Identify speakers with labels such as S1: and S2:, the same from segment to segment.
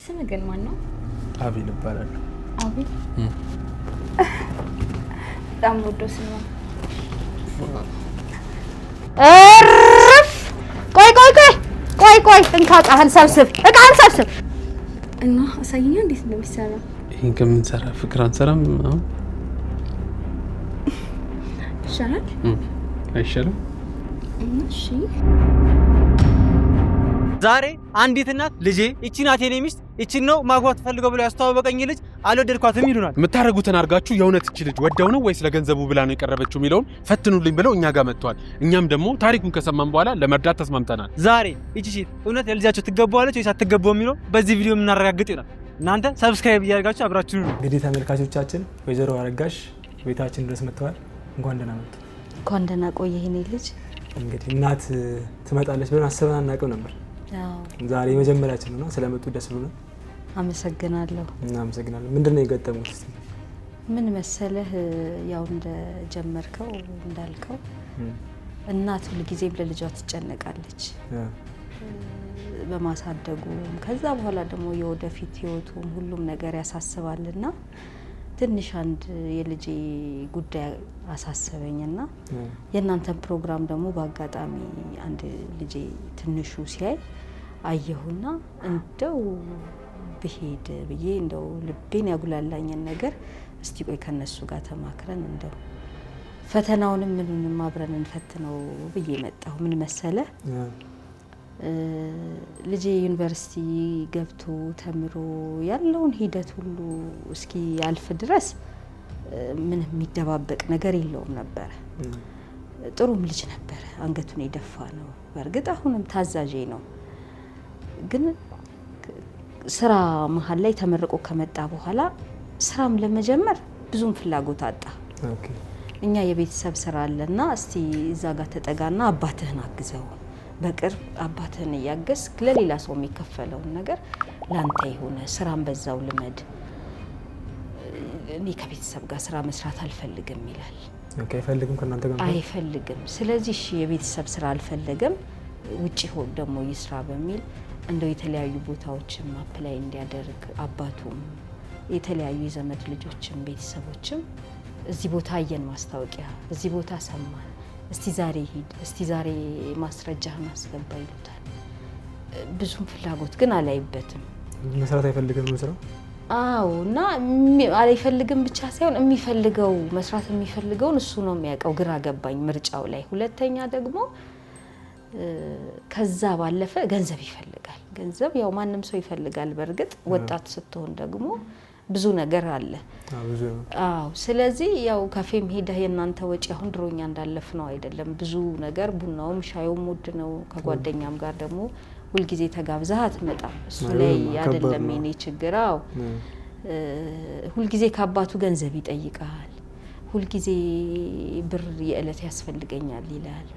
S1: ስም ግን ማን ነው?
S2: አቤል ይባላል።
S1: አቤል በጣም ወዶ ስም ነው። ቆይ እንካ እቃህን ሰብስብ እና አሳይኛ እንዴት እንደሚሰራ።
S2: ይሄን ከምንሰራ ፍቅር አንሰራም አሁን
S1: ይሻላል
S2: አይሻልም?
S1: እሺ
S3: ዛሬ አንዲት እናት ልጄ እቺ ናት የኔ ሚስት እቺን ነው ማግባት ፈልገው ብለው ያስተዋወቀኝ ልጅ አልወደድኳትም ይሉናል።
S2: የምታረጉትን አርጋችሁ የእውነት እቺ ልጅ ወደው ነው ወይስ ለገንዘቡ ብላ ነው የቀረበችው የሚለውን ፈትኑልኝ ብለው እኛ ጋር መጥተዋል። እኛም ደግሞ ታሪኩን ከሰማን በኋላ ለመርዳት ተስማምተናል።
S3: ዛሬ እቺ ሴት እውነት ለልጃቸው ትገባዋለች ወይስ አትገባው የሚለው በዚህ ቪዲዮ የምናረጋግጥ ይሆናል። እናንተ ሰብስክራይብ እያደረጋችሁ አብራችሁ ነው።
S4: እንግዲህ ተመልካቾቻችን ወይዘሮ አረጋሽ ቤታችን ድረስ መጥተዋል። እንኳን ደህና መጡ።
S5: እንኳን ደህና ቆየህ የኔ ልጅ።
S4: እንግዲህ እናት ትመጣለች ብለን አስበን አናውቅም ነበር። ዛሬ የመጀመሪያችን ነው። ስለመጡ ደስ ብሎናል።
S5: አመሰግናለሁ።
S4: እናመሰግናለን። ምንድነው የገጠሙት? እስቲ
S5: ምን መሰለህ፣ ያው እንደጀመርከው እንዳልከው እናት ሁልጊዜም ለልጇ ትጨነቃለች በማሳደጉ። ከዛ በኋላ ደግሞ የወደፊት ህይወቱም ሁሉም ነገር ያሳስባልና ትንሽ አንድ የልጄ ጉዳይ አሳሰበኝና የእናንተን ፕሮግራም ደግሞ በአጋጣሚ አንድ ልጄ ትንሹ ሲያይ አየሁና እንደው ብሄድ ብዬ እንደው ልቤን ያጉላላኝን ነገር እስቲ ቆይ ከነሱ ጋር ተማክረን እንደው ፈተናውንም ምንንም አብረን እንፈትነው ብዬ መጣሁ። ምን መሰለ ልጄ ዩኒቨርሲቲ ገብቶ ተምሮ ያለውን ሂደት ሁሉ እስኪ ያልፍ ድረስ ምን የሚደባበቅ ነገር የለውም ነበር። ጥሩም ልጅ ነበር፣ አንገቱን የደፋ ነው። በእርግጥ አሁንም ታዛዤ ነው። ግን ስራ መሀል ላይ ተመርቆ ከመጣ በኋላ ስራም ለመጀመር ብዙም ፍላጎት አጣ። እኛ የቤተሰብ ስራ አለና እስቲ እዛ ጋር ተጠጋና አባትህን አግዘው፣ በቅርብ አባትህን እያገዝክ ለሌላ ሰው የሚከፈለውን ነገር ላንተ የሆነ ስራም በዛው ልመድ፣ እኔ ከቤተሰብ ጋር ስራ መስራት አልፈልግም ይላል።
S4: አይፈልግም፣ ከናንተ ጋር
S5: አይፈልግም። ስለዚህ እሺ የቤተሰብ ስራ አልፈለገም፣ ውጪ ሆድ ደግሞ ይስራ በሚል እንደው የተለያዩ ቦታዎችን አፕላይ እንዲያደርግ አባቱም የተለያዩ የዘመድ ልጆችም ቤተሰቦችም እዚህ ቦታ አየን ማስታወቂያ፣ እዚህ ቦታ ሰማን፣ እስቲ ዛሬ ሂድ፣ እስቲ ዛሬ ማስረጃህን አስገባ ይሉታል። ብዙም ፍላጎት ግን አላይበትም።
S4: መስራት አይፈልግም ስራ።
S5: አዎ፣ እና አይፈልግም ብቻ ሳይሆን የሚፈልገው መስራት የሚፈልገውን እሱ ነው የሚያውቀው። ግራ ገባኝ ምርጫው ላይ። ሁለተኛ ደግሞ ከዛ ባለፈ ገንዘብ ይፈልጋል። ገንዘብ ያው ማንም ሰው ይፈልጋል። በእርግጥ ወጣት ስትሆን ደግሞ ብዙ ነገር አለ። አዎ፣ ስለዚህ ያው ካፌም ሄደህ የናንተ ወጪ አሁን ድሮኛ እንዳለፍ ነው አይደለም። ብዙ ነገር ቡናውም ሻዩም ውድ ነው። ከጓደኛም ጋር ደግሞ ሁልጊዜ ተጋብዘህ አትመጣም። እሱ ላይ አይደለም የኔ ችግር። አዎ፣ ሁልጊዜ ከአባቱ ገንዘብ ይጠይቃል። ሁልጊዜ ብር የእለት ያስፈልገኛል ይላል።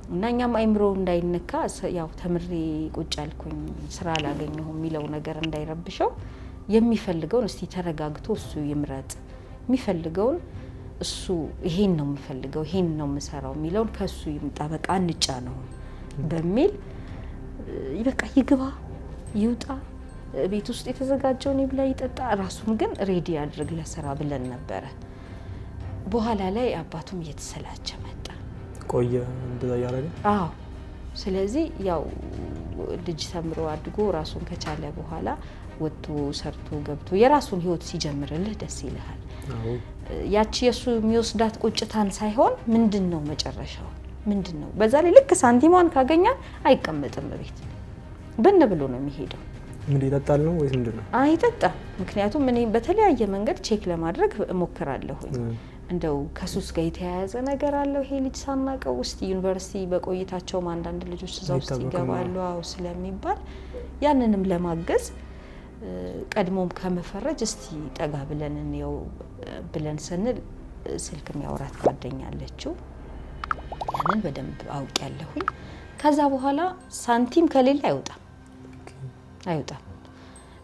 S5: እና እኛም አይምሮ እንዳይነካ ያው ተምሬ ቁጭ አልኩኝ ስራ አላገኘሁም የሚለው ነገር እንዳይረብሸው የሚፈልገውን እስቲ ተረጋግቶ እሱ ይምረጥ፣ የሚፈልገውን እሱ ይሄን ነው የምፈልገው ይሄን ነው የምሰራው የሚለውን ከሱ ይምጣ፣ በቃ አንጫ ነው በሚል በቃ ይግባ ይውጣ፣ ቤት ውስጥ የተዘጋጀውን ይብላ ይጠጣ፣ ራሱን ግን ሬዲ ያድርግ ለስራ ብለን ነበረ። በኋላ ላይ አባቱም እየተሰላቸ መጣ።
S4: ቆየ እንደዛ ያረጋ።
S5: አዎ፣ ስለዚህ ያው ልጅ ተምሮ አድጎ ራሱን ከቻለ በኋላ ወጥቶ ሰርቶ ገብቶ የራሱን ህይወት ሲጀምርልህ ደስ ይልሃል። ያቺ የሱ የሚወስዳት ቁጭታን ሳይሆን ምንድነው መጨረሻው ምንድነው? በዛ ላይ ልክ ሳንቲሟን ካገኛል አይቀመጥም ቤት ብን ብሎ ነው የሚሄደው።
S4: ምን ይጠጣል ነው ወይስ ምንድነው?
S5: አይጠጣም። ምክንያቱም እኔ በተለያየ መንገድ ቼክ ለማድረግ እሞክራለሁ። እንደው ከሱስ ጋር የተያያዘ ነገር አለው ይሄ ልጅ ሳናቀው ውስጥ ዩኒቨርሲቲ በቆይታቸው አንዳንድ ልጆች እዛ ውስጥ ይገባሉ አው ስለሚባል ያንንም ለማገዝ ቀድሞም ከመፈረጅ እስቲ ጠጋ ብለን እንየው ብለን ስንል ስልክ የሚያወራት ጓደኛለችው። ያንን በደንብ አውቅ ያለሁኝ። ከዛ በኋላ ሳንቲም ከሌለ አይወጣም።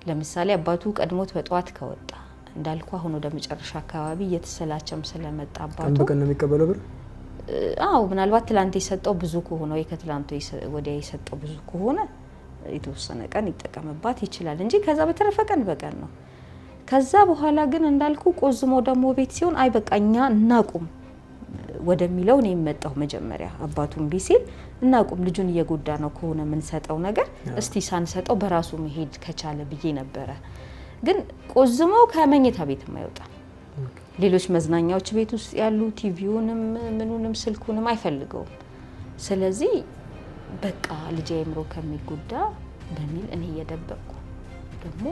S5: ለምሳሌ አባቱ ቀድሞት በጧት ከወጣ እንዳልኩ አሁን ወደ መጨረሻ አካባቢ እየተሰላቸም ስለመጣ አባቱ
S4: በቀን ነው የሚቀበለው ብር።
S5: አዎ፣ ምናልባት ትላንት የሰጠው ብዙ ከሆነ ወይ ከትላንቱ ወዲያ የሰጠው ብዙ ከሆነ የተወሰነ ቀን ይጠቀምባት ይችላል እንጂ ከዛ በተረፈ ቀን በቀን ነው። ከዛ በኋላ ግን እንዳልኩ ቆዝሞ ደግሞ ቤት ሲሆን አይ በቃኛ እናቁም ወደሚለው ነው የመጣው። መጀመሪያ አባቱን ቢሲል እናቁም ልጁን እየጎዳ ነው ከሆነ ምን ሰጠው ነገር እስቲ ሳንሰጠው በራሱ መሄድ ከቻለ ብዬ ነበረ። ግን ቆዝሞ ከመኝታ ቤት የማይወጣ ሌሎች መዝናኛዎች ቤት ውስጥ ያሉ ቲቪውንም ምኑንም ስልኩንም አይፈልገውም። ስለዚህ በቃ ልጅ አይምሮ ከሚጎዳ በሚል እኔ እየደበቅኩ ደግሞ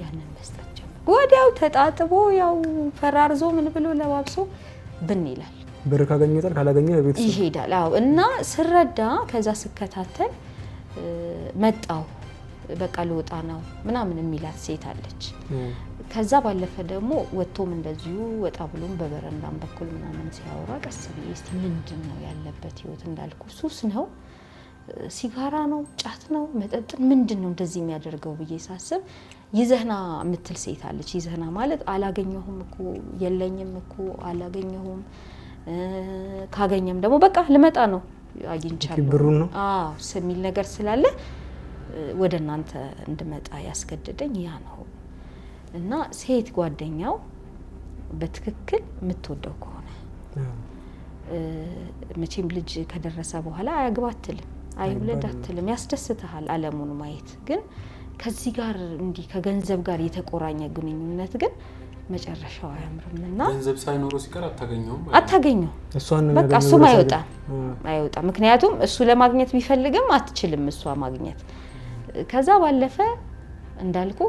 S5: ያንን መስጠት ጀመርኩ። ወዲያው ተጣጥቦ ያው ፈራርዞ ምን ብሎ ለባብሶ ብን ይላል።
S4: ብር ካገኘ ይጣል ካላገኘ ቤት
S5: ይሄዳል። አዎ እና ስረዳ ከዛ ስከታተል መጣው በቃ ልወጣ ነው ምናምን የሚላት ሴት አለች። ከዛ ባለፈ ደግሞ ወጥቶም እንደዚሁ ወጣ ብሎም በበረንዳም በኩል ምናምን ሲያወራ ቀስ ብዬ እስቲ ምንድነው ያለበት ህይወት እንዳልኩ ሱስ ነው ሲጋራ ነው ጫት ነው መጠጥ ምንድነው እንደዚህ የሚያደርገው ብዬ ሳስብ ይዘህና ምትል ሴት አለች። ይዘህና ማለት አላገኘሁም እኮ የለኝም እኮ አላገኘሁም ካገኘም ደግሞ በቃ ልመጣ ነው አግኝቻለሁ
S4: ብሩ ነው
S5: ስሚል ነገር ስላለ ወደናንተ እንድመጣ ያስገደደኝ ያ ነው። እና ሴት ጓደኛው በትክክል የምትወደው ከሆነ መቼም ልጅ ከደረሰ በኋላ አያግባትልም አይውለዳትልም ያስደስተሃል ዓለሙን ማየት። ግን ከዚህ ጋር እንዲህ ከገንዘብ ጋር የተቆራኘ ግንኙነት ግን መጨረሻው አያምርምና
S2: ገንዘብ ሳይኖረው ሲቀር
S5: አታገኘው በቃ እሱም አይወጣ ምክንያቱም እሱ ለማግኘት ቢፈልግም አትችልም እሷ ማግኘት። ከዛ ባለፈ እንዳልኩ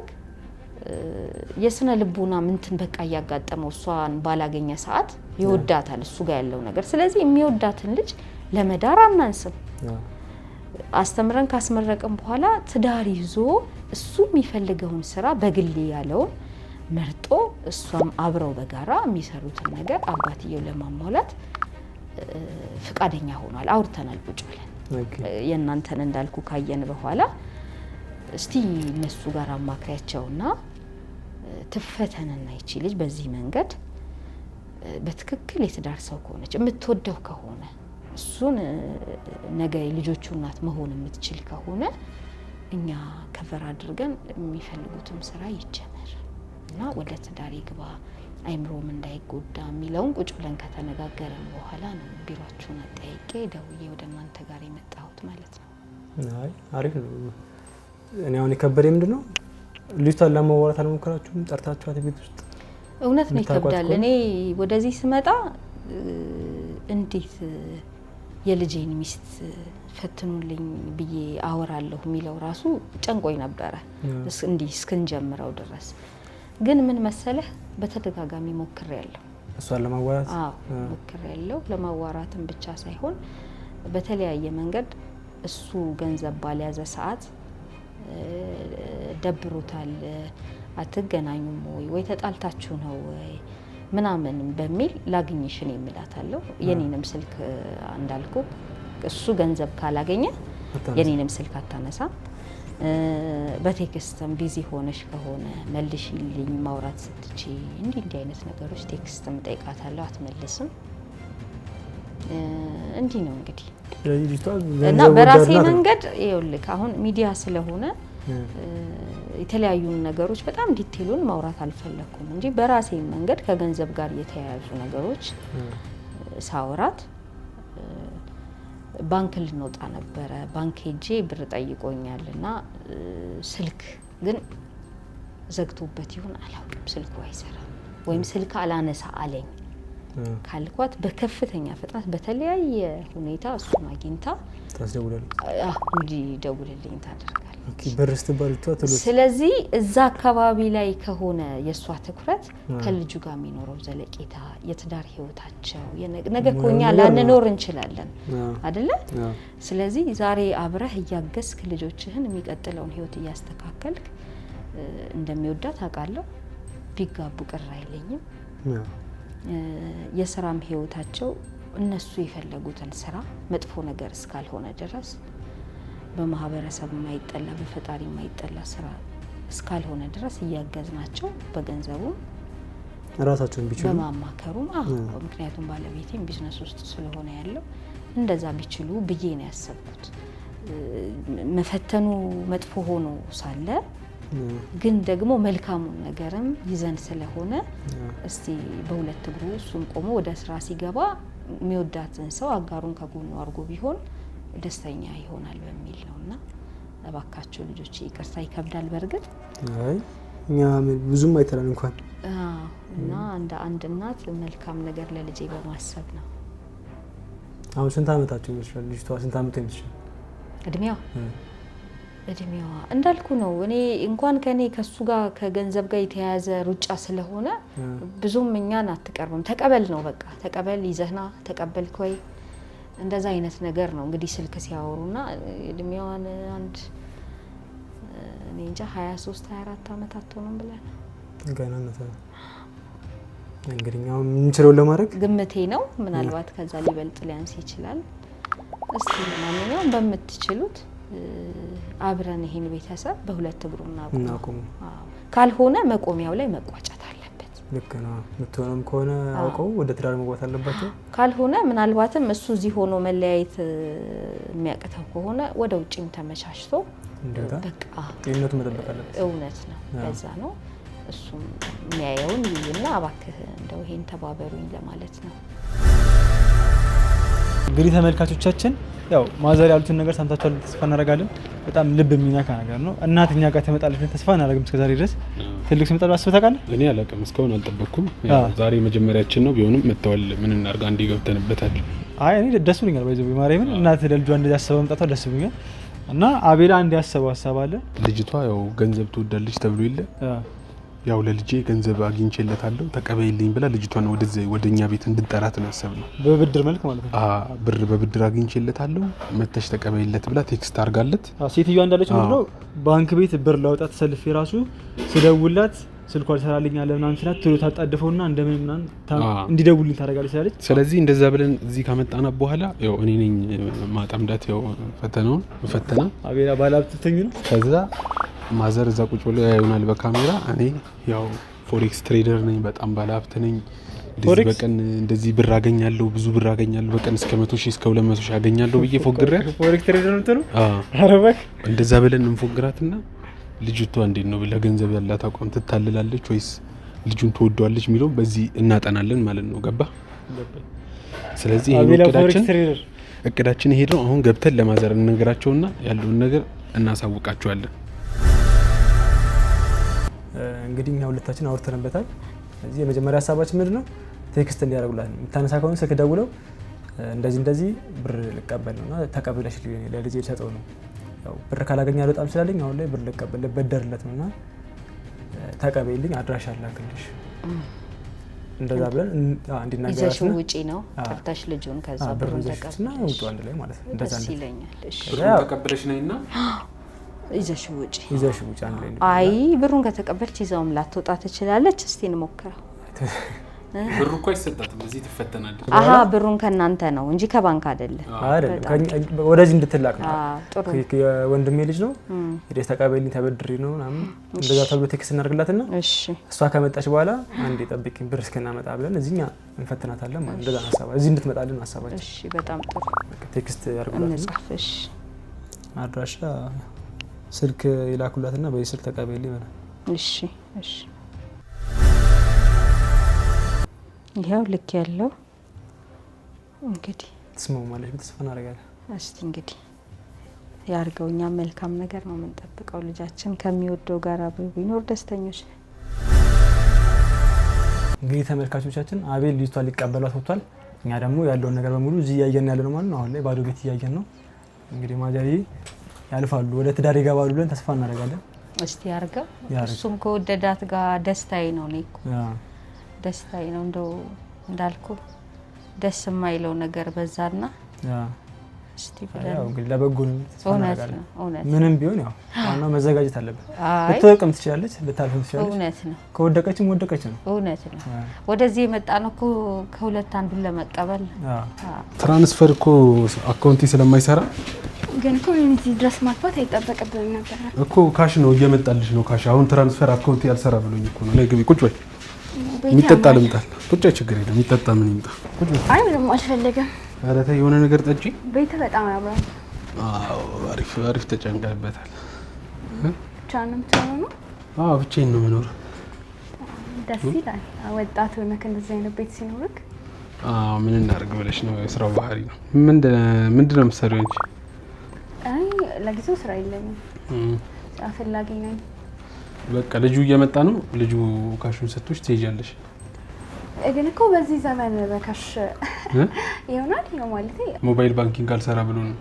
S5: የስነ ልቡና ምንትን በቃ ያጋጠመው እሷን ባላገኘ ሰዓት ይወዳታል እሱ ጋር ያለው ነገር። ስለዚህ የሚወዳትን ልጅ ለመዳር አናንስም። አስተምረን ካስመረቀን በኋላ ትዳር ይዞ እሱ የሚፈልገውን ስራ በግል ያለውን መርጦ እሷም አብረው በጋራ የሚሰሩትን ነገር አባትየው ለማሟላት ፍቃደኛ ሆኗል። አውርተናል ቁጭ ብለን የእናንተን እንዳልኩ ካየን በኋላ እስቲ እነሱ ጋር አማክሪያቸውና ትፈተነና ይቺ ልጅ በዚህ መንገድ በትክክል የትዳር ሰው ከሆነች የምትወደው ከሆነ እሱን ነገ ልጆቹ እናት መሆን የምትችል ከሆነ እኛ ከቨር አድርገን የሚፈልጉትም ስራ ይጀመር እና ወደ ትዳር ይግባ አይምሮም እንዳይጎዳ የሚለውን ቁጭ ብለን ከተነጋገረን በኋላ ነው ቢሮአችሁን አጠያይቄ ደውዬ ወደ እናንተ ጋር የመጣሁት ማለት ነው።
S4: አይ አሪፍ ነው። እኔ አሁን የከበደኝ ምንድነው ልጅቷን ለማዋራት አልሞከራችሁም? ጠርታችኋት ቤት ውስጥ?
S5: እውነት ነው ይከብዳል። እኔ ወደዚህ ስመጣ እንዴት የልጄን ሚስት ፈትኑልኝ ብዬ አወራለሁ የሚለው ራሱ ጨንቆኝ ነበረ እንዲህ እስክንጀምረው ድረስ። ግን ምን መሰለህ በተደጋጋሚ ሞክሬያለሁ
S4: እሷን ለማዋራት
S5: ሞክሬያለሁ። ለማዋራትም ብቻ ሳይሆን በተለያየ መንገድ እሱ ገንዘብ ባልያዘ ሰዓት ደብሮታል አትገናኙም ወይ ተጣልታችሁ ነው ወይ ምናምን በሚል ላግኝሽን የሚላታለው። የኔንም ስልክ እንዳልኩ እሱ ገንዘብ ካላገኘ የኔንም ስልክ አታነሳ። በቴክስትም ቢዚ ሆነሽ ከሆነ መልሽልኝ ማውራት ስትቺ እንዲህ አይነት ነገሮች ቴክስትም ጠይቃታለሁ አትመልስም። እንዲህ ነው እንግዲህ እና በራሴ መንገድ ይኸውልህ አሁን ሚዲያ ስለሆነ የተለያዩ ነገሮች በጣም ዲቴሉን ማውራት አልፈለኩም እንጂ በራሴ መንገድ ከገንዘብ ጋር የተያያዙ ነገሮች ሳወራት ባንክ ልንወጣ ነበረ። ባንክ ሄጄ ብር ጠይቆኛልና ስልክ ግን ዘግቶበት ይሁን አላውቅም ስልኩ አይሰራም ወይም ስልክ አላነሳ አለኝ ካልኳት በከፍተኛ ፍጥነት በተለያየ ሁኔታ እሱን አግኝታ
S4: ታስደውላለች
S5: እንዲደውልልኝ ታደርጋለች።
S4: ብር ስትባል ተወተሉ።
S5: ስለዚህ እዛ አካባቢ ላይ ከሆነ የሷ ትኩረት ከልጁ ጋር የሚኖረው ዘለቄታ የትዳር ህይወታቸው ነገ ኮኛ ላንኖር እንችላለን አይደለ? ስለዚህ ዛሬ አብረህ ያገስክ ልጆችህን የሚቀጥለውን ህይወት ያስተካከልክ እንደሚወዳት አውቃለሁ። ቢጋቡ ቅር አይለኝም። የስራም ህይወታቸው እነሱ የፈለጉትን ስራ መጥፎ ነገር እስካልሆነ ድረስ በማህበረሰብ የማይጠላ በፈጣሪ የማይጠላ ስራ እስካልሆነ ድረስ እያገዝናቸው በገንዘቡ
S4: ራሳቸውን ቢችሉ
S5: በማማከሩም ምክንያቱም ባለቤቴም ቢዝነስ ውስጥ ስለሆነ ያለው እንደዛ ቢችሉ ብዬ ነው ያሰብኩት። መፈተኑ መጥፎ ሆኖ ሳለ ግን ደግሞ መልካሙን ነገርም ይዘን ስለሆነ እስቲ በሁለት እግሩ እሱም ቆሞ ወደ ስራ ሲገባ የሚወዳትን ሰው አጋሩን ከጎኑ አድርጎ ቢሆን ደስተኛ ይሆናል በሚል ነውና እባካችሁ ልጆች ይቅርታ ይከብዳል በርግጥ
S4: አይ እኛ ብዙም አይተናል እንኳን
S5: እና እንደ አንድ እናት መልካም ነገር ለልጄ በማሰብ ነው።
S4: አሁን ስንት አመታችሁ ይመስላል ልጅቷ? ስንት አመት ይመስላል
S5: እድሜዋ? እንዳልኩ ነው እኔ እንኳን ከኔ ከሱ ጋር ከገንዘብ ጋር የተያያዘ ሩጫ ስለሆነ ብዙም እኛን አትቀርብም። ተቀበል ነው በቃ ተቀበል ይዘህና ተቀበል ኮይ እንደዛ አይነት ነገር ነው እንግዲህ ስልክ ሲያወሩና እድሜዋን አንድ እኔ እንጃ 23 24 አመት አትሆንም ብለን
S4: ገና ነው እንግዲህ ያው ምንችለው ለማድረግ ግምቴ
S5: ነው። ምናልባት ከዛ ሊበልጥ ሊያንስ ይችላል። እስቲ ማንኛውም በመትችሉት አብረን ይሄን ቤተሰብ በሁለት እግሩና
S4: እናቆም
S5: ካልሆነ መቆሚያው ላይ መቋጨት አለበት።
S4: ልክ ነው። ምትሆነም ከሆነ አውቀው ወደ ትዳር መግባት አለባቸው።
S5: ካልሆነ ምናልባትም እሱ እዚህ ሆኖ መለያየት የሚያቅተው ከሆነ ወደ ውጪም ተመቻችቶ በቃ
S4: ጤንነቱ መጠበቅ አለበት።
S5: እውነት ነው። ለዛ ነው እሱም የሚያየውን ይይና አባክህ እንደው ይሄን ተባበሩኝ ለማለት ነው።
S3: እንግዲህ ተመልካቾቻችን ያው ማዘር ያሉትን ነገር ሰምታችኋል ተስፋ እናደርጋለን። በጣም ልብ የሚነካ ነገር ነው። እናትኛ ጋር ተመጣለች ብለን ተስፋ እናደርግም። እስከዛሬ ድረስ ትልቅ ስመጣ አስበህ ታውቃለህ?
S2: እኔ አላውቅም፣ እስካሁን አልጠበቅኩም። ዛሬ መጀመሪያችን ነው። ቢሆንም መተዋል ምን እናርጋ እንዲ ገብተንበታል።
S3: አይ እኔ ደስ ብሎኛል። ባይዘው ማርያምን እናት ለልጇ እንደዚህ አስበው መምጣቷ ደስ ብሎኛል። እና አቤላ እንዲያስበው ሀሳብ አለ።
S2: ልጅቷ ያው ገንዘብ ትወዳለች ተብሎ ይለ ያው ለልጄ ገንዘብ አግኝቼለታለሁ ተቀበይልኝ ብላ ልጅቷን ወደኛ ቤት እንድጠራት ነው ያሰብነው።
S3: በብድር መልክ ማለት ነው።
S2: ብር በብድር አግኝቼለታለሁ መተሽ ተቀበይለት ብላ ቴክስት አርጋለት።
S3: ሴትዮዋ እንዳለች ምንድነው ባንክ ቤት ብር ላውጣት ሰልፍ ራሱ ስደውላት ስልኳ አልሰራልኝ አለ ምናምን ስላት ቶሎ ታጣደፈውና እንደምን ምናምን እንዲደውልልኝ ታደርጋለች አለች።
S2: ስለዚህ እንደዛ ብለን እዚህ ከመጣና በኋላ ያው እኔ ነኝ ማጣምዳት ያው ፈተናውን ፈተና
S3: አቤላ ባላብተኝ ነው።
S2: ከዛ ማዘር እዛ ቁጭ ብሎ ያዩናል በካሜራ። እኔ ያው ፎሬክስ ትሬደር ነኝ፣ በጣም ባለሀብት ነኝ። በቀን እንደዚህ ብር አገኛለሁ፣ ብዙ ብር አገኛለሁ፣ በቀን እስከ 100,000 እስከ 200,000 አገኛለሁ ብዬ ፎግሬያት።
S3: ፎሬክስ ትሬደር ነው ተሩ አረባክ
S2: እንደዛ ብለን እንፎግራትና ልጅቷ እንዴት ነው ለገንዘብ ያላት አቋም ትታልላለች ወይስ ልጁን ትወደዋለች የሚለው በዚህ እናጠናለን ማለት ነው። ገባ? ስለዚህ እቅዳችን ይሄ ነው። አሁን ገብተን ለማዘር እንነግራቸውና ያለውን ነገር እናሳውቃቸዋለን።
S4: እንግዲህ እኛ ሁለታችን አውርተንበታል። እዚህ የመጀመሪያ ሀሳባችን ምንድነው ቴክስት እንዲያደርጉላት ነው። የምታነሳ ከሆነ ስልክ ደውለው እንደዚህ ብር ልቀበል ነውና ተቀበለሽ ለልጄ ልሰጠው ነው። ያው ብር ካላገኛ በጣም ስላለኝ አሁን ላይ ብር ልቀበል ልበደርለት ነውና ተቀበይልኝ አድራሻ አላክልሽ እንደዛ ብለን እንዲናገራትና
S5: ይዘሽው ውጪ ነው ጠርታሽ ልጁን ከዛ ብሩን ተቀበልና
S4: ውጪ አንድ ላይ ማለት ነው። እንደዛ
S5: ይለኛል። እሺ
S2: ተቀበለሽ ነይና
S5: ይዘሽው ውጪ
S4: አንድ ላይ።
S5: አይ ብሩን ከተቀበልች ይዛውም ላትወጣ ትችላለች። እስቲ እንሞክረው።
S2: ብሩ እኮ አይሰጣትም፣ እዚህ ትፈተናለች።
S5: ብሩን ከናንተ ነው እንጂ ከባንክ አይደለም።
S4: ወደዚህ እንድትላክ ነው። የወንድሜ ልጅ ነው ሄደሽ ተቀበይልኝ ተበድሪ ነው ምናምን እንደዛ ተብሎ ቴክስት እናደርግላትና እሷ ከመጣች በኋላ አንዴ ጠብቂኝ ብር እስከናመጣ ብለን እዚህኛ እንፈትናታለን ማለት እንደዛ ሐሳባ እዚህ እንድትመጣልን ሐሳባችን።
S5: እሺ በጣም ጥሩ።
S4: ቴክስት ያርጉላት
S5: እንጻፍሽ
S4: አድራሻ ስልክ ይላኩላትና በዚህ ስልክ ተቀበይልኝ ማለት።
S5: እሺ ይሄው ልክ ያለው እንግዲህ
S4: ስማው ማለት ተስፋ እናደርጋለን።
S5: እስቲ እንግዲህ ያርገውኛ መልካም ነገር ነው የምንጠብቀው። ልጃችን ከሚወደው ጋር አብሮ ቢኖር ደስተኞች ነን።
S4: እንግዲህ ተመልካቾቻችን አቤል ልጅቷን ሊቀበሏት ወጥቷል። እኛ ደግሞ ያለውን ነገር በሙሉ እዚህ እያየን ያለ ነው ማለት ነው። አሁን ላይ ባዶ ቤት እያየን ነው። እንግዲህ ማጃሪ ያልፋሉ ወደ ትዳር ይገባሉ ብለን ተስፋ እናደርጋለን።
S5: እስቲ ያርገው። እሱም ከወደዳት ጋር ደስታዬ ነው ነይኩ ደስታዬ ነው። እንደው እንዳልኩ ደስ የማይለው ነገር በዛና እስቲ ብለን
S4: ያው እንግዲህ ለበጎ ነው ተስፋ እናደርጋለን።
S5: እውነት
S4: ምንም ቢሆን ያው ዋናው መዘጋጀት አለበት። ልትወድቅም ትችላለች፣ ልታልፍም ትችላለች።
S5: እውነት ነው።
S4: ከወደቀችም ወደቀች ነው።
S5: እውነት ነው። ወደዚህ የመጣ ነው እኮ ከሁለት አንዱን ለመቀበል።
S2: ትራንስፈር እኮ አካውንቲ ስለማይሰራ
S1: ግን ኮሚኒቲ ድረስ ማጥፋት አይጠበቅብንም ነበር
S2: እኮ። ካሽ ነው እየመጣልሽ ነው ካሽ። አሁን ትራንስፈር አካውንቲ ያልሰራ ብሎኝ እኮ ነው። ግቢ ቁጭ በይ። የሚጠጣ ልምጣል። ቁጭ በይ፣ ችግር የለም። የሚጠጣ ምን ይምጣ?
S1: አይ ምንም አልፈልግም።
S2: ኧረ ተይ የሆነ ነገር ጠጪ።
S1: ቤት በጣም ያምራል።
S2: አዎ አሪፍ ተጨንቀህበታል።
S1: ብቻ ነው የምትሆነው ነው?
S2: አዎ ብቻዬን ነው የምኖረው።
S1: ደስ ይላል። ወጣት ሆነህ እንደዚህ አይነት ቤት ሲኖርክ።
S2: አዎ ምን እናድርግ ብለሽ ነው? የስራው ባህሪ ነው። ምንድን ነው የምትሰሪው አንቺ?
S1: አይ ለጊዜው ስራ የለኝም። ስራ ፈላጊ ነኝ።
S2: በቃ ልጁ እየመጣ ነው። ልጁ ካሹን ሰጥቶሽ ትሄጃለሽ።
S1: ግን እኮ በዚህ ዘመን በካሽ ይሆናል ነው ማለት
S2: ሞባይል ባንኪንግ አልሰራ ብሎ ነው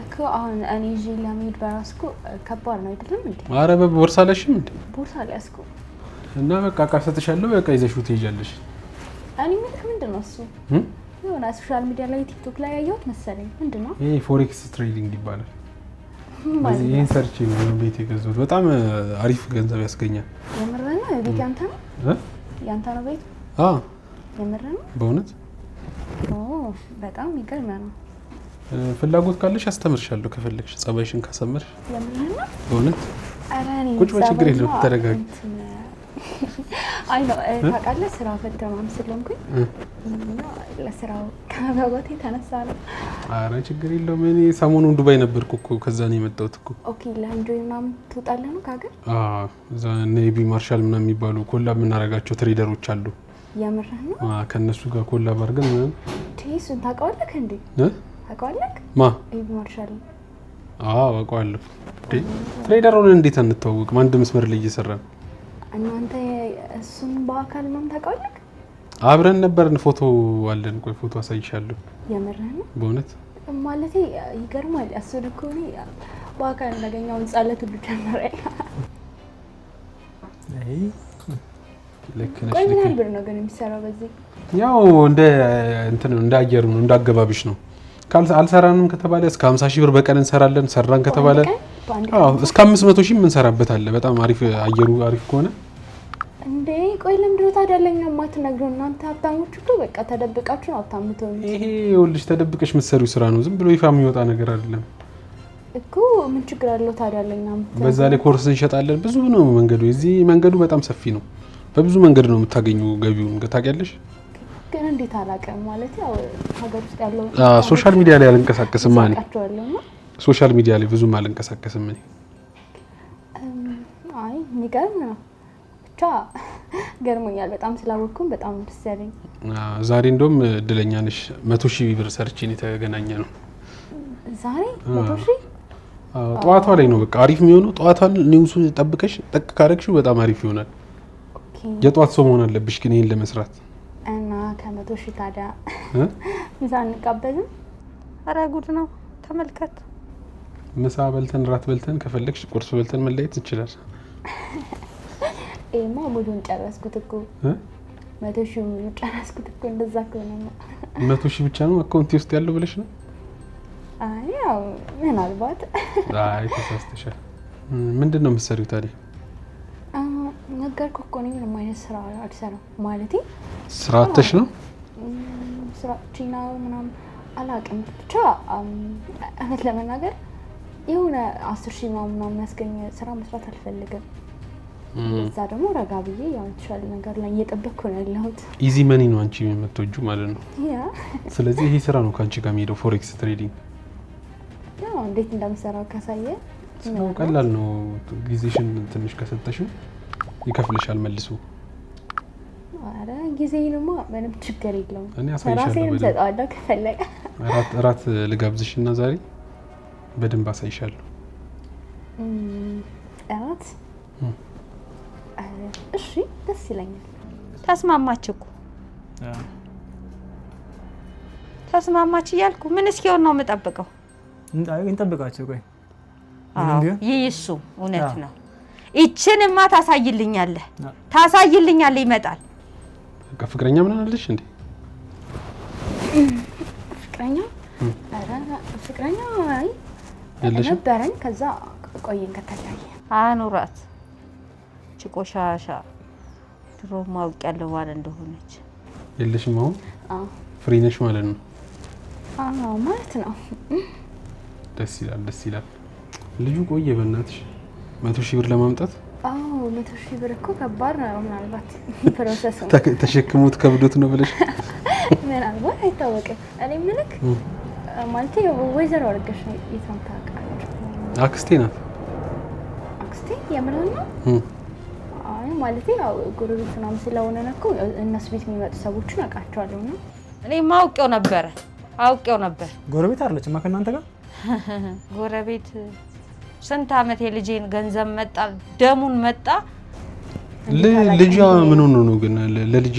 S1: እኮ አሁን እኔ ይዤ ለመሄድ በራሱ እኮ ከባድ ነው አይደለም እንዴ?
S2: ኧረ በቦርሳ አለሽም እንዴ?
S1: ቦርሳ አልያዝኩ
S2: እና በቃ እቃ ሰጥሻለሁ። በቃ ይዘሽው ትሄጃለሽ።
S1: እኔ ምንድን ነው እሱ የሆነ ሶሻል ሚዲያ ላይ ቲክቶክ ላይ ያየሁት መሰለኝ። ምንድን ነው
S2: ይሄ? ፎሬክስ ትሬዲንግ ይባላል። በዚህ ይሄን ሰርች ነው ቤት የገዛሁት። በጣም አሪፍ ገንዘብ ያስገኛል።
S1: የምር ነው? ቤት ያንተ ነው? ያንተ ነው ቤት?
S2: አዎ
S1: የምር ነው?
S2: በእውነት
S1: በጣም ይገርም ነው።
S2: ፍላጎት ካለሽ አስተምርሻለሁ ከፈለግሽ ጸባይሽን ካሰመርሽ።
S1: የምር ነው?
S2: በእውነት ቁጭ በይ፣ ችግር የለውም ተረጋጊ።
S1: አይ ነው ታውቃለህ፣ ስራ ፈት ምናምን ስለሆንኩኝ ለስራው ከመጓጓቴ የተነሳ ነው።
S2: ኧረ ችግር የለውም። እኔ ሰሞኑን ዱባይ ነበርኩ እኮ ከዛ ነው የመጣሁት እኮ።
S1: ኦኬ ለእንጆይ ምናምን ትወጣለህ ነው ከሀገር?
S2: አዎ እዛ ኔቢ ማርሻል ምናምን የሚባሉ ኮላብ የምናደርጋቸው ትሬደሮች አሉ።
S1: የምርህ ነው?
S2: ከእነሱ ጋር ኮላብ አድርገን ምናምን።
S1: እሱን ታውቀዋለህ እንዴ? ታውቀዋለህ?
S2: ማ
S1: ኔቢ ማርሻል?
S2: አዎ አውቀዋለሁ። ትሬደር ሆነን እንዴት አንተዋወቅም? አንድ መስመር ላይ እየሰራን
S1: እናንተ እሱን በአካል ምናምን ታውቀዋለህ?
S2: አብረን ነበርን። ፎቶ አለን። ቆይ ፎቶ አሳይሻለሁ።
S1: የምርህ ነው?
S2: በእውነት
S1: ማለቴ ይገርማል። እሱን እኮ እኔ በአካል እንዳገኘው ጸሎት ሁሉ ጀመረኝ።
S2: ልክ ነሽ።
S1: ቆይ ምን ያህል ብር ነው ግን የሚሰራው በዚህ?
S2: ያው እንደ እንትን እንደ አየሩ ነው፣ እንደ አገባብሽ ነው። አልሰራንም ከተባለ እስከ 50 ሺህ ብር በቀን እንሰራለን። ሰራን ከተባለ እስከ 500 ሺህ የምንሰራበት አለ። በጣም አሪፍ አየሩ አሪፍ ከሆነ
S1: እንዴ። ቆይ ለምንድን ነው ታዲያ ለኛ የማትነግሩን? እናንተ ሀብታሞች እኮ በቃ ተደብቃችሁ ነው ሀብታም የምትሆኑት።
S2: ይሄ ይኸውልሽ ተደብቀሽ የምትሰሪው ስራ ነው። ዝም ብሎ ይፋ የሚወጣ ነገር አይደለም
S1: እኮ። ምን ችግር አለው ታዲያ ለኛ?
S2: በዛ ላይ ኮርስ እንሸጣለን። ብዙ ነው መንገዱ። እዚህ መንገዱ በጣም ሰፊ ነው። በብዙ መንገድ ነው የምታገኙ ገቢውን። ታውቂያለሽ?
S1: ግን እንዴት አላውቅም ማለት ያው ሀገር ውስጥ ያለው
S2: ሶሻል ሚዲያ ላይ አልንቀሳቀስም ማለት ሶሻል ሚዲያ ላይ ብዙም አልንቀሳቀስም እኔ።
S1: አይ የሚገርም ነው። ብቻ ገርሞኛል በጣም ስላወቅኩም በጣም ደስ ያለኝ።
S2: ዛሬ እንደውም እድለኛ ነሽ። 100 ሺህ ብር ሰርቼ ነው የተገናኘ ነው
S1: ዛሬ 100 ሺህ?
S2: ጠዋቷ ላይ ነው በቃ አሪፍ የሚሆነው። ጠዋቷን ኒውሱ ጠብቀሽ ጠቅ ካረግሽው በጣም አሪፍ ይሆናል። የጠዋት ሰው መሆን አለብሽ ግን ይሄን ለመስራት
S1: እና ከ100 ሺህ ታዲያ ምሳ እንጋበዝም?
S5: ኧረ ጉድ ነው ተመልከት።
S2: ምሳ በልተን ራት በልተን ከፈለግሽ ቁርስ በልተን መለየት እንችላለን።
S1: ኤማ ሙሉን ጨረስኩት እኮ 100 ሺህ ሙሉ ጨረስኩት እኮ። እንደዛ ከሆነማ
S2: 100 ሺህ ብቻ ነው አካውንቴ ውስጥ ያለው ብለሽ ነው?
S1: አይ ያው ምናልባት።
S2: አይ ተሳስተሻል። ምንድን ነው የምትሰሪው ታዲያ?
S1: ነገርኩህ እኮ እኔ ምንም አይነት ስራ አልሰራም። ማለቴ
S2: ስራ አጥተሽ ነው?
S1: ስራ ቺና ምናምን አላውቅም። ብቻ እውነት ለመናገር የሆነ 10 ሺህ ምናምን ያስገኘ ስራ መስራት አልፈልግም። እዛ ደግሞ ረጋ ብዬ ያው የተሻለ ነገር ላይ እየጠበቅኩ ነው ያለሁት። ኢዚ
S2: መኒ ነው አንቺ የምትወጂው ማለት ነው?
S1: ያ
S2: ስለዚህ ይሄ ስራ ነው ካንቺ ጋር የሚሄደው ፎሬክስ ትሬዲንግ።
S1: ያው እንዴት እንደምሰራው ካሳየ
S2: ስራው ቀላል ነው። ጊዜሽን ትንሽ ከሰጠሽው ይከፍልሻል መልሶ።
S1: አረ ጊዜዬንማ ምንም ችግር የለውም።
S2: እኔ አሳይሻለሁ።
S1: ራሴንም ሰጣለሁ ከፈለገ።
S2: እራት ልጋብዝሽና ዛሬ በደንብ አሳይሻለሁ።
S1: እራት? እሺ ደስ ይለኛል።
S5: ተስማማች እኮ ተስማማች እያልኩ ምን እስኪሆን ነው የምጠብቀው?
S4: እንጠብቃቸው። ቆይ
S5: ይህ እሱ እውነት ነው። ይችንማ ታሳይልኛለህ ይመጣል።
S2: በቃ ፍቅረኛ ምን አለሽ እንዴ?
S1: ፍቅረኛ? አረ ፍቅረኛ አይ
S2: የለሽም?
S1: ነበረኝ። ከዛ ቆየን ከተለያየ።
S5: አኑራት ጭቆሻሻ ድሮ ማውቅ ያለው ማለት እንደሆነች።
S2: የለሽም አሁን?
S1: አዎ
S2: ፍሪ ነሽ ማለት ነው?
S1: አዎ ማለት ነው።
S2: ደስ ይላል። ልጁ ቆየ በእናትሽ 100 ሺህ ብር ለማምጣት።
S1: አዎ 100 ሺህ ብር እኮ ከባድ ነው። ምናልባት ፕሮሰስ ነው
S2: ተሸክሙት ከብዶት ነው ብለሽ
S1: ምናልባት አይታወቅም። እኔ ምልክ ማለት ወይዘሮ አድርገሽ ነው የታውቃለች?
S2: አክስቴ ናት።
S1: አክስቴ የምንሆን ነው? አይ ማለት ያው ጎረቤት ምናምን ስለሆነ ነው እኮ እነሱ ቤት የሚመጡ ሰዎችን አውቃቸዋለሁ ነው።
S5: እኔማ አውቄው ነበር።
S4: ጎረቤት አይደለችማ ከእናንተ ጋር?
S5: ጎረቤት ስንት ዓመት የልጄን ገንዘብ መጣ ደሙን መጣ።
S2: ልጅ ምን ሆኖ ነው ግን ለልጄ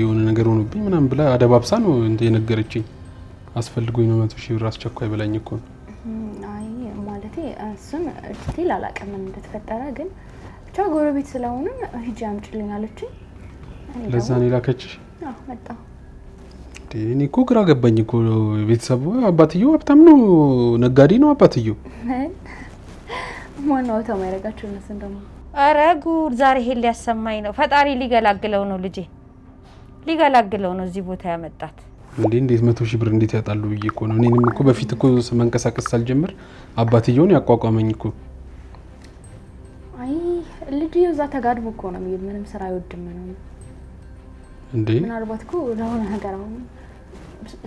S2: የሆነ ነገር ሆኖብኝ ምናምን ብላ አደባብሳ ነው እንደ የነገረችኝ። አስፈልጎኝ ነው 100,000 ብር አስቸኳይ ብላኝ እኮ ነው።
S1: አይ ማለት እሱን ዲቴል አላውቅም ምን እንደተፈጠረ ግን ብቻ ጎረቤት ስለሆነ ሂጂ አምጪልኝ አለችኝ።
S2: ለዛ ነው ላከችሽ?
S1: አዎ መጣ።
S2: እኔ እኮ ግራ ገባኝ እኮ ቤተሰቡ አባትየው ሀብታም ነው ነጋዴ ነው አባትየው።
S1: ማን ነው ተማይረጋችሁ ነው እንደማ
S5: አረ ጉድ ዛሬ ሄል ሊያሰማኝ ነው። ፈጣሪ ሊገላግለው ነው ልጄ ሊገላግለው ነው እዚህ ቦታ ያመጣት።
S2: እንዴት 100,000 ብር እንዴት ያጣሉ ብዬ እኮ ነው። እኔንም እኮ በፊት እኮ መንቀሳቀስ ሳልጀምር አባትየውን ያቋቋመኝ እኮ።
S1: አይ ልጅ ይዛ ተጋድሞ እኮ ነው ምንም ስራ አይወድም ነው
S2: እንዴ?
S1: ምናልባት እኮ ለሆነ ነገር ነው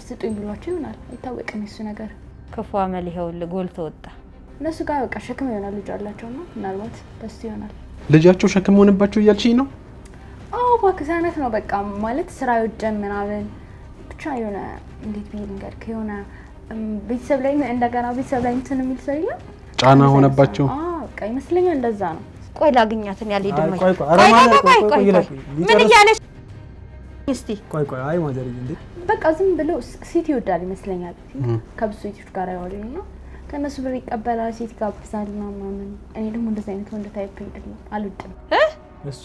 S1: ስጡኝ ብሏቸው ይሆናል አይታወቅም። እሱ ነገር
S5: ክፉ አመል ይኸውልህ ጎልቶ ወጣ።
S1: እነሱ ጋር በቃ ሸክም ይሆናል ልጅ አላቸው ነው ምናልባት ደስ ይሆናል።
S2: ልጃቸው ሸክም ሆነባቸው እያልሽኝ ነው?
S1: አዎ ባክሳነት ነው በቃ ማለት ስራ አይወድም ምናምን ብቻ የሆነ እንዴት ቢል ነገር ከሆነ ቤተሰብ ላይ እንደገና ቤተሰብ ላይ እንትን የሚል ሰው የለም
S2: ጫና ሆነባቸው።
S1: በቃ ይመስለኛል እንደዛ ነው።
S5: ቆይ ላግኛትን ያለ ይደማ
S4: ቆይ
S5: ምን እያለሽ እስቲ
S4: ቆይ አይ ማዘርዬ እንዴ
S1: በቃ ዝም ብሎ ሴት ይወዳል ይመስለኛል። ከብዙ ሴቶች ጋር ያወራል ነው ከነሱ ብር ይቀበላል ሴት ጋብዛል ምናምን። እኔ ደግሞ እንደዚህ አይነት ወንድ ታይፕ አይደለም አልወድም።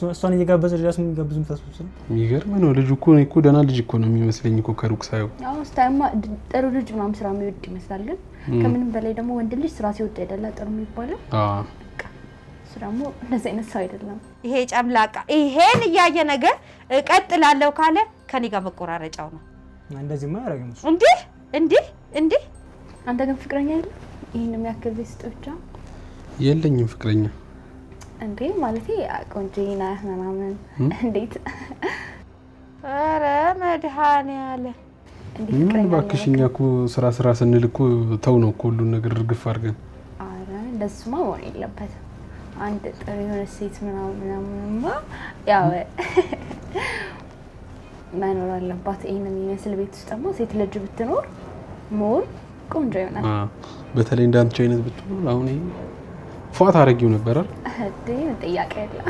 S4: እሷን እየጋበዘ ሌላስ ምን ጋብዙም ታስብስል?
S2: የሚገርም ነው ልጅ እኮ ደህና ልጅ እኮ ነው የሚመስለኝ እኮ ከሩቅ ሳየው።
S1: አዎ ስታይማ ጥሩ ልጅ ምናምን ስራ የሚወድ ይመስላል። ግን ከምንም በላይ ደግሞ ወንድ ልጅ ስራ ሲወድ አይደለ ጥሩ የሚባለው? እሱ ደግሞ እንደዚህ አይነት ሰው አይደለም።
S5: ይሄ ጨምላቃ ይሄን እያየ ነገር እቀጥላለሁ ካለ ከኔ ጋር መቆራረጫው ነው።
S4: እንደዚህማ ያረጋም እሱ
S5: እንዴ
S1: አንተ ግን ፍቅረኛ የለም? ይሄን የሚያክል ቤት ብቻ
S2: የለኝም ፍቅረኛ።
S1: እንዴ ማለቴ ቆንጆ ነህ ምናምን እንዴት?
S5: ኧረ መድኃኒዓለም
S1: እንዴት ፍቅረኛ
S2: እባክሽ እኛ እኮ ስራ ስንል እኮ ተው ነው እኮ ሁሉን ነገር እርግፍ አድርገን።
S1: ኧረ እንደሱማ መሆን የለበትም። አንድ ጥሩ የሆነ ሴት ምናምንማ ያው መኖር አለባት። ይሄን የሚመስል ቤት ውስጥ ደግሞ ሴት ልጅ ብትኖር ሞር ቆንጆ ይሆናል።
S2: በተለይ እንዳንቺ አይነት ብትኖር አሁን ይሄ ፏት አረጊው ነበር አይደል?
S1: ምን ጥያቄ የለም።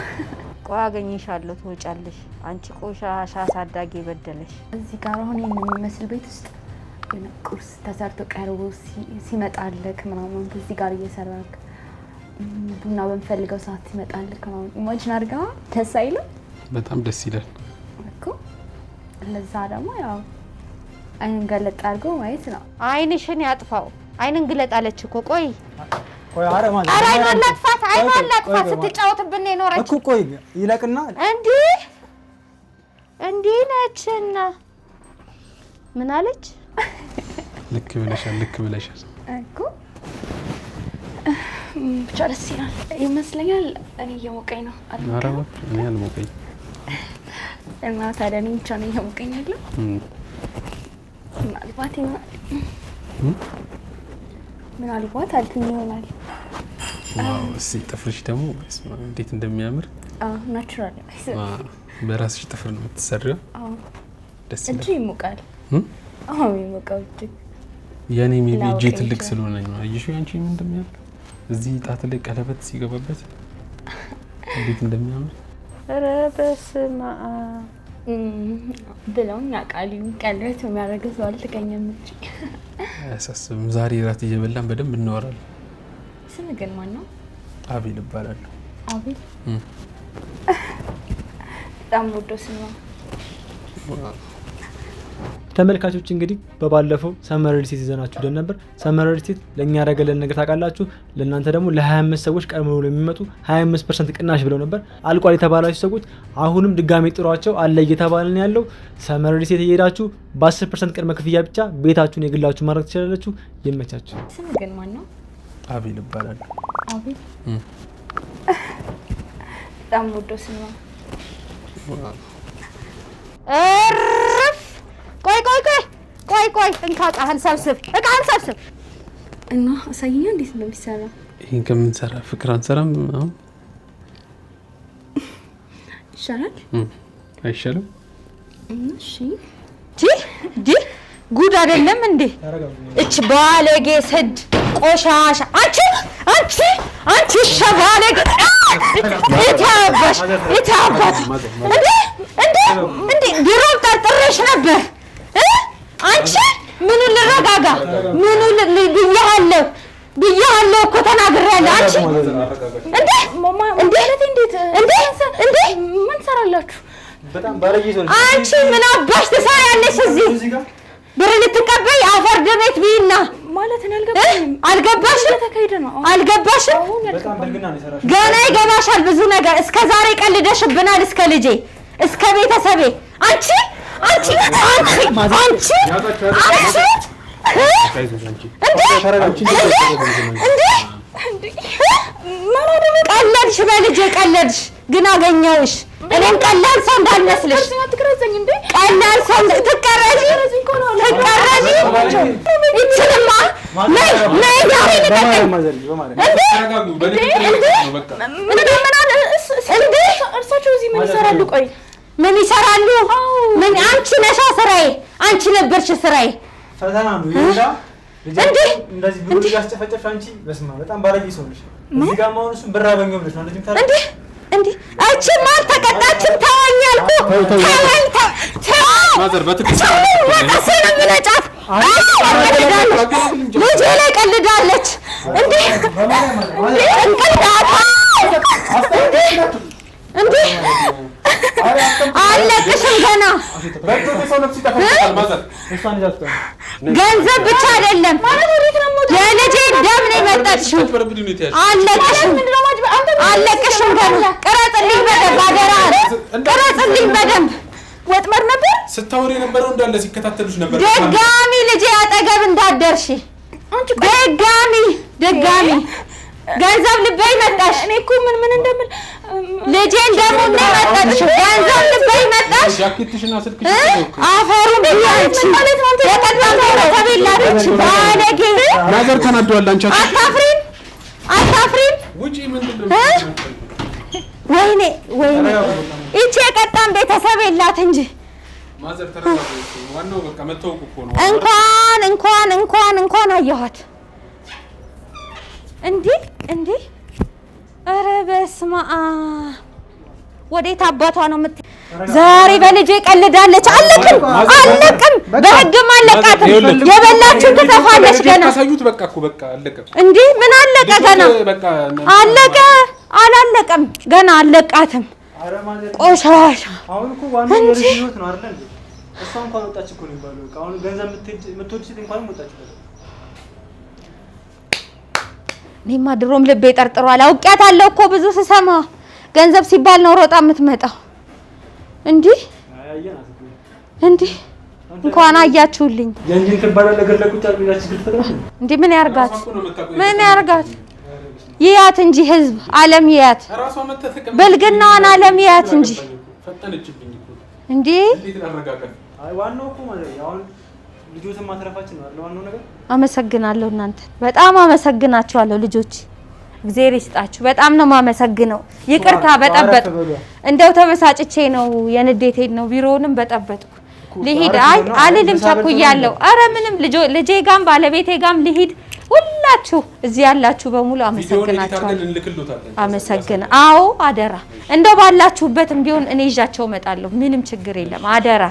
S5: ቆይ አገኝሻለሁ ትወጫለሽ። አንቺ ቆሻሻ አሳዳጊ በደለሽ።
S1: እዚህ ጋር አሁን ይሄን የሚመስል ቤት ውስጥ የሆነ ቁርስ ተሰርቶ ቀርቦ ሲመጣልክ ምናምን እዚህ ጋር እየሰራክ ቡና በምፈልገው ሰዓት ሲመጣልክ ምናምን ኢማጂን አድርጋ ደስ አይልም?
S2: በጣም ደስ ይላል
S1: እኮ። ለዛ ደግሞ ያው አይን ገለጥ አድርጎ ማየት ነው።
S5: አይንሽን ያጥፋው። አይንን ግለጥ አለች እኮ። ቆይ
S4: አረ ማለት
S5: አይኗን ላጥፋት ስትጫወትብን የኖረች
S4: እኮ። ቆይ ይለቅና
S5: እንዲህ ነችና ምን አለች?
S2: ልክ ብለሻል
S1: እኮ። ብቻ ደስ ይላል ይመስለኛል። እኔ እየሞቀኝ ነው።
S2: ኧረ እኔ አልሞቀኝ
S1: እና ታዲያ እኔ ብቻ ነው እየሞቀኝ ያለው። ምናልባት አልኩኝ ይሆናል።
S2: እስኪ ጥፍርሽ ደግሞ እንዴት እንደሚያምር።
S1: ናቹራል
S2: በራስሽ ጥፍር ነው የምትሰሪው? ደስ ይላል።
S1: እጅ ይሞቃል። ይሞቃል እጅግ።
S2: የኔ ሜቢ እጄ ትልቅ ስለሆነ ነው። አየሽው ያንቺ ምን እንደሚያምር እዚህ ጣት ላይ ቀለበት ሲገባበት እንዴት እንደሚያምር።
S5: ኧረ በስመ አብ
S1: ብለውኝ ያውቃሉ። ቀለበት የሚያደርግ ሰው አልተገኘም እንጂ
S2: አያሳስብም። ዛሬ ራት እየበላን በደንብ እናወራለን።
S1: ስም ግን ማን ነው?
S2: አቤል እባላለሁ።
S1: አቤል በጣም ወዶ ስም ነው።
S3: ተመልካቾች እንግዲህ በባለፈው ሰመር ሪል ስቴት ይዘናችሁ ደን ነበር። ሰመር ሪል ስቴት ለኛ ያደረገልን ነገር ታውቃላችሁ። ለእናንተ ደግሞ ለ25 ሰዎች ቀድሞ ለሚመጡ 25% ቅናሽ ብለው ነበር። አልቋል የተባላችሁ ሰዎች አሁንም ድጋሜ ጥሯቸው አለ እየተባለን ያለው። ሰመር ሪል ስቴት እየሄዳችሁ በ10% ቅድመ ክፍያ ብቻ ቤታችሁን የግላችሁ ማድረግ ትችላላችሁ። ይመቻችሁ።
S1: ስም ግን ማን ነው?
S2: አቤል እባላለሁ።
S1: አቤል በጣም ወዶ ስም ነው። ቆይ
S5: ቆይ እንካ እቃህን ሰብስብ
S1: እና አሳይኛ እንዴት እንደሚሰራ።
S2: ይሄን ከምንሰራ ፍቅር አንሰራም አሁን
S1: ይሻላል
S2: አይሻልም?
S1: እሺ
S5: ጉድ አይደለም እንዴ እች ባለጌ ስድ ቆሻሻ አንቺ ሸባለጌ እታባሽ እንዴ ቢሮም ጠርጥሬሽ ነበር አንቺ ምኑ ልረጋጋ ምኑ ብያለሁ እኮ ተናግሬያለሁ አንቺ እንዴ
S1: ምን ሰራላችሁ
S4: በጣም ባለጌ ሰው
S5: አንቺ ምን አባሽ ትሰሪያለሽ እዚህ ብር ልትቀበይ አፈር ደቤት ቢና
S1: ማለት ነው
S5: አልገባሽም
S4: በጣም ብልግና ነው የሰራሽው
S5: ገና ይገባሻል ብዙ ነገር እስከ ዛሬ ቀልደሽብናል እስከ ልጄ እስከ ቤተሰቤ አንቺ ቀለድሽ በልጄ ቀለድሽ ግን አገኘሁሽ እኔም ቀላል ሰው እንዳልመስልሽ ቀላል ሰው ትቀረጂ ይችልማ ነይ ዛሬ
S1: እርሳቸው እዚህ ምን ይሰራሉ? ቆይ
S5: ምን ይሰራሉ? ምን አንቺ ነሻ ስራዬ አንቺ ነበርሽ ስራዬ
S4: ፈተና ነው ይላ እንደዚህ ብሎ ያስጨፈጨፈ አንቺ በስማ በጣም ባለጌ ሰው ነሽ እዚህ ጋር ማውኑ እሱ ብር አገኘው ብለሽ ነው እንደዚህ ታረቂ
S5: እንዴ እቺ ማር ተቀጣችን ተወኛልኩ
S2: ማዘር በትክክል
S5: ልጄ ላይ ቀልዳለች እንዴ እንዴ አለቅሽም ገና ገንዘብ ብቻ አይደለም የልጄ ደም ነው የመጠጥሽው አለቅሽም ገና ቅረጽልኝ በደንብ አደራህን ቅረጽልኝ በደንብ ወጥመር ነበር
S2: ስታወሪ የነበረው እንዳለ ሲከታተሉሽ ነበር
S5: ደጋሚ ልጄ አጠገብ እንዳደርሽ ደጋሚ ገንዘብ ልበይ መጣሽ እኔ እኮ ምን እንደምል ልጄን ደሙ ነው መጣሽ ገንዘብ ልበይ መጣሽ
S2: ጃኬትሽና ስልክሽ
S5: አፈሩን ቢያንቺ የቀጣም ተበላች ባለጌ
S2: ማዘር ተናደዋል አንቺ
S5: አታፍሪም
S2: ውጪ ምንድነው
S5: ወይኔ እቺ የቀጣም ቤተሰብ የላት እንጂ
S2: ማዘር ተረጋጉ ዋናው በቃ መተውኩ እኮ ነው
S5: እንኳን አየኋት እንዴ ኧረ በስመ አብ ወዴት አባቷ ነው ዛሬ በልጄ ቀልዳለች አለቅም በህግም አለቃትም የበላችሁ ትተፋለች ገና
S2: ታሳዩት በቃ አለቀ
S5: እንዴ ምን አለቀ ገና አለቀ አላለቀም ገና አለቃትም ቆሻሻ
S4: አሁን እኮ ዋናው የልጅ ህይወት ነው አይደል እንዴ እሷ እንኳን ወጣች እኮ ነው የሚባለው በቃ አሁን ገንዘብ የምትወድ ሴት እንኳን ወጣች
S5: እኔማ ድሮም ልቤ ጠርጥሯል አውቄያታለሁ እኮ ብዙ ስሰማ ገንዘብ ሲባል ነው ሮጣ የምትመጣው እንዴ እንኳን አያችሁልኝ
S4: የእንጂን ትባላል ነገር ለቁጫት ቢላች ግልፈታ
S5: እንዴ ምን ያርጋት ይያት እንጂ ህዝብ ዓለም ይያት በልግናዋን ዓለም ይያት እንጂ
S2: ፈጠነችብኝ እኮ
S5: እንዴ
S4: አይ ዋናው እኮ ማለት አሁን ልጆችን ማትረፋችን ነው ዋናው ነገር
S5: አመሰግናለሁ እናንተ በጣም አመሰግናችኋለሁ ልጆች እግዚአብሔር ይስጣችሁ በጣም ነው ማመሰግነው ይቅርታ በጠበጥ እንደው ተበሳጭቼ ነው የንዴቴን ነው ቢሮውንም በጠበጥኩ ልሂድ አልልም ቸኩያለሁ አረ ምንም ልጄ ጋም ባለቤቴ ጋም ልሂድ ሁላችሁ እዚህ ያላችሁ በሙሉ አመሰግናለሁ አዎ አደራ እንደው ባላችሁበትም ቢሆን እኔ ይዣቸው እመጣለሁ ምንም ችግር የለም አደራ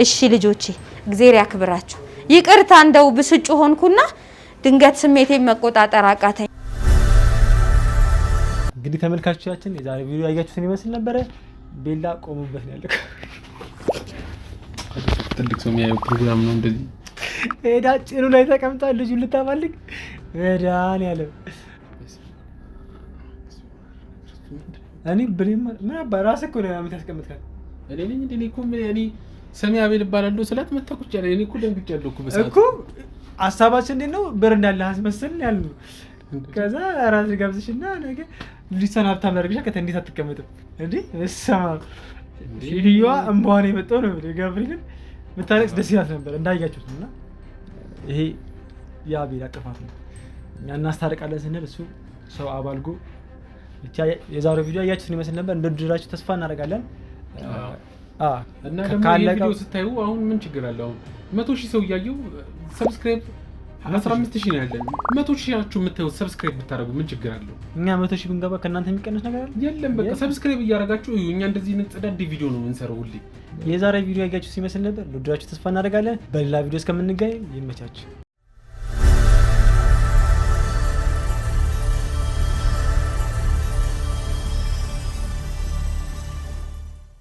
S5: እሺ ልጆቼ እግዚአብሔር ያክብራችሁ ይቅርታ እንደው ብስጩ ሆንኩና ድንገት ስሜቴን መቆጣጠር አቃተኝ
S3: እንግዲህ ተመልካቾቻችን የዛሬ ቪዲዮ ያያችሁትን ይመስል ነበር ቤላ ቆሙበት ነው ያለው
S2: ትልቅ ሰው የሚያየው ፕሮግራም ነው እንደዚህ
S3: ሄዳ ጭኑ ላይ ተቀምጣ ልጁ ልታባልግ ወዳን ያለው እኔ ብሬም ምን አባ ራስህ እኮ ነው የምታስቀምጥካት
S2: እኔ ነኝ እንዴ እኮ እኔ ሰሚ አቤል እባላለሁ ስላት መጣኩች ያለ እኔ እኮ ደንግጫለሁ እኮ በሰዓቱ
S3: እኮ ሐሳባችን እንዴት ነው ብር እንዳለ አስመስልን ያልነው ከዛ ራስ ጋብዝሽና ነገ ሊሰናብታ ማርግሻ ከተንዴት አትቀመጥም እንዴ እሰማ ሺዲዋ እንባዋን የመጣው ነው ገብሪልን ብታለቅስ ደስ ይላት ነበር እንዳያችሁትና ይሄ የአቤላ ጥፋት ነው። እኛ እናስታርቃለን ስንል እሱ ሰው አባልጎ ብቻ። የዛሬው ቪዲዮ አያችሁትን ይመስል ነበር። እንደወደዳችሁ ተስፋ እናደርጋለን።
S2: እና ደግሞ ቪዲዮ ስታዩ አሁን ምን ችግር አለ? አሁን 100,000 ሰው እያየው ሰብስክራይብ 15,000 ነው ያለን። 100,000 የምታዩት ሰብስክራይብ ብታደርጉ ምን ችግር አለው?
S3: እኛ 100,000 ብንገባ ከእናንተ የሚቀነስ ነገር አለ?
S2: የለም። በቃ ሰብስክራይብ እያደረጋችሁ እኛ እንደዚህ ጽዳት ቪዲዮ ነው የምንሰራው ሁሌ።
S3: የዛሬ ቪዲዮ ያያችሁ ሲመስል ነበር። እንደወደዳችሁ ተስፋ እናደርጋለን። በሌላ ቪዲዮ እስከምንገናኝ ይመቻችሁ።